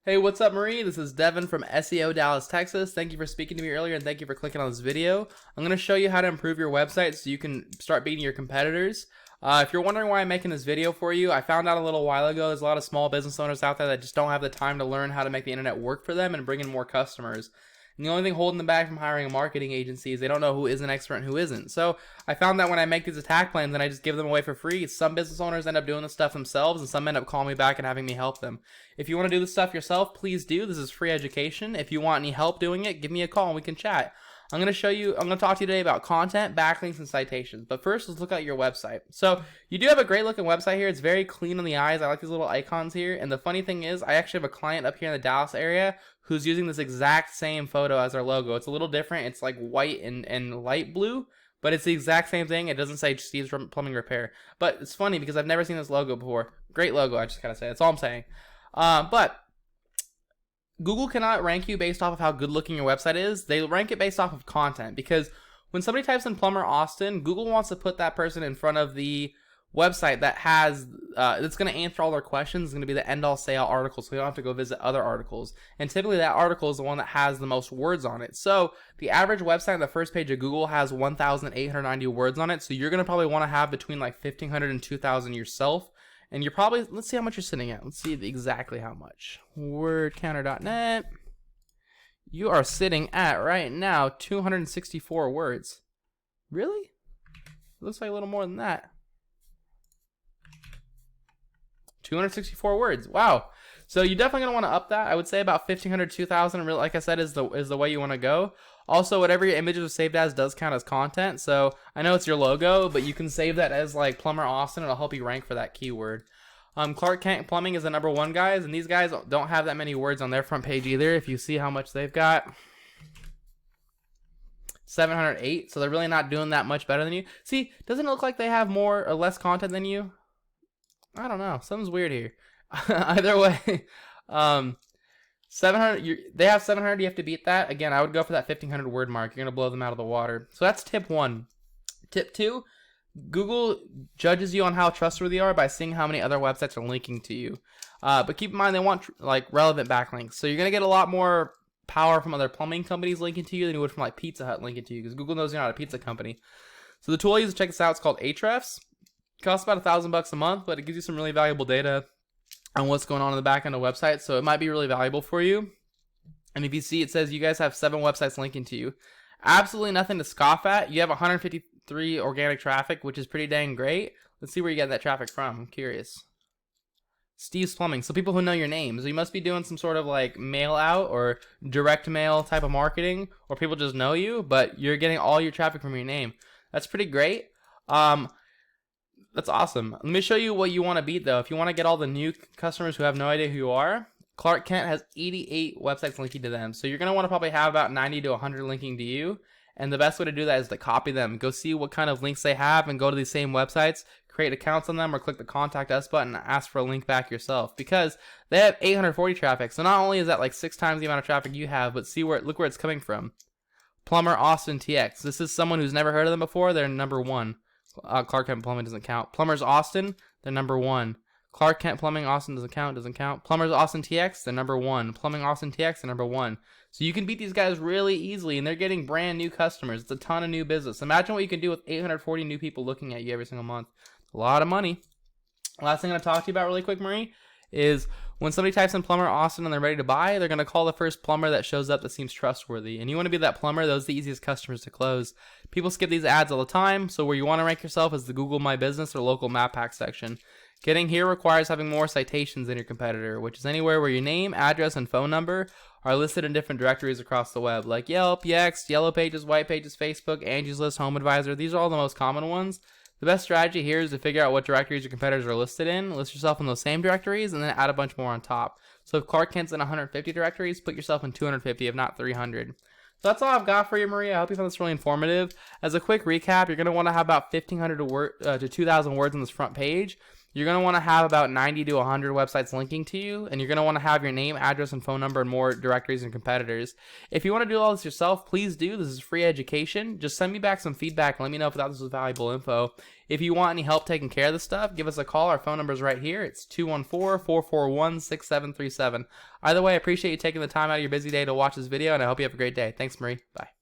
Hey, what's up, Marie? This is Devin from SEO Dallas, Texas. Thank you for speaking to me earlier, and thank you for clicking on this video. I'm going to show you how to improve your website so you can start beating your competitors. If you're wondering why I'm making this video for you, I found out a little while ago there's a lot of small business owners out there that just don't have the time to learn how to make the internet work for them and bring in more customers. And the only thing holding them back from hiring a marketing agency is they don't know who is an expert and who isn't. So I found that when I make these attack plans and I just give them away for free, some business owners end up doing this stuff themselves and some end up calling me back and having me help them. If you want to do this stuff yourself, please do. This is free education. If you want any help doing it, give me a call and we can chat. I'm going to talk to you today about content, backlinks, and citations. But first, let's look at your website. So you do have a great looking website here. It's very clean on the eyes. I like these little icons here. And the funny thing is, I actually have a client up here in the Dallas area who's using this exact same photo as our logo. It's a little different. It's like white and light blue, but it's the exact same thing. It doesn't say Steve's Plumbing Repair. But it's funny because I've never seen this logo before. Great logo, I just gotta say. That's all I'm saying. But Google cannot rank you based off of how good looking your website is. They rank it based off of content, because when somebody types in Plumber Austin, Google wants to put that person in front of the website that has that's going to answer all their questions. It's going to be the end all say all article, so you don't have to go visit other articles. And typically that article is the one that has the most words on it. So the average website on the first page of Google has 1,890 words on it. So you're going to probably want to have between like 1,500 and 2,000 yourself. And you're probably, let's see how much you're sitting at. Let's see exactly how much. Wordcounter.net. You are sitting at right now 264 words. Really? Looks like a little more than that. 264 words. Wow. So you're definitely going to want to up that. I would say about 1,500, 2,000, really, like I said, is the way you want to go. Also, whatever your images are saved as does count as content. So I know it's your logo, but you can save that as like Plumber Austin. It'll help you rank for that keyword. Clark Kent Plumbing is the #1 guys, and these guys don't have that many words on their front page either. If you see how much they've got, 708. So they're really not doing that much better than you. See, doesn't it look like they have more or less content than you? I don't know. Something's weird here. Either way, 700. They have 700. You have to beat that. Again, I would go for that 1,500 word mark. You're gonna blow them out of the water. So that's tip 1. Tip 2. Google judges you on how trustworthy you are by seeing how many other websites are linking to you. But keep in mind, they want like relevant backlinks. So you're gonna get a lot more power from other plumbing companies linking to you than you would from like Pizza Hut linking to you, because Google knows you're not a pizza company. So the tool I use to check this out is called Ahrefs. It costs about $1,000 a month, but it gives you some really valuable data on what's going on in the back end of the website. So it might be really valuable for you. And if you see, it says you guys have 7 websites linking to you. Absolutely nothing to scoff at. You have 153 organic traffic, which is pretty dang great. Let's see where you get that traffic from. I'm curious. Steve's Plumbing. So people who know your name. So you must be doing some sort of like mail out or direct mail type of marketing, or people just know you, but you're getting all your traffic from your name. That's pretty great. That's awesome. Let me show you what you want to beat though. If you want to get all the new customers who have no idea who you are, Clark Kent has 88 websites linking to them. So you're going to want to probably have about 90 to 100 linking to you. And the best way to do that is to copy them. Go see what kind of links they have and go to these same websites, create accounts on them, or click the contact us button and ask for a link back yourself, because they have 840 traffic. So not only is that like 6 times the amount of traffic you have, but look where it's coming from. Plumber Austin TX. This is someone who's never heard of them before. They're #1. Clark Kent Plumbing doesn't count. Plumbers Austin, they're #1. Clark Kent Plumbing Austin doesn't count. Plumbers Austin TX, they're #1. Plumbing Austin TX, they're #1. So you can beat these guys really easily, and they're getting brand new customers. It's a ton of new business. Imagine what you can do with 840 new people looking at you every single month. A lot of money. Last thing I'm going to talk to you about really quick, Marie, is when somebody types in Plumber Austin and they're ready to buy, they're going to call the first plumber that shows up that seems trustworthy. And you want to be that plumber. Those are the easiest customers to close. People skip these ads all the time, so where you want to rank yourself is the Google My Business or local map pack section. Getting here requires having more citations than your competitor, which is anywhere where your name, address, and phone number are listed in different directories across the web, like Yelp, Yext, Yellow Pages, White Pages, Facebook, Angie's List, Home Advisor. These are all the most common ones. The best strategy here is to figure out what directories your competitors are listed in, list yourself in those same directories, and then add a bunch more on top. So if Clark Kent's in 150 directories, put yourself in 250, if not 300. So that's all I've got for you, Maria. I hope you found this really informative. As a quick recap, you're going to want to have about 1,500 to 2,000 words on this front page. You're going to want to have about 90 to 100 websites linking to you, and you're going to want to have your name, address, and phone number and more directories and competitors. If you want to do all this yourself, please do. This is free education. Just send me back some feedback and let me know if this was valuable info. If you want any help taking care of this stuff, give us a call. Our phone number is right here. It's 214-441-6737. Either way, I appreciate you taking the time out of your busy day to watch this video, and I hope you have a great day. Thanks, Marie. Bye.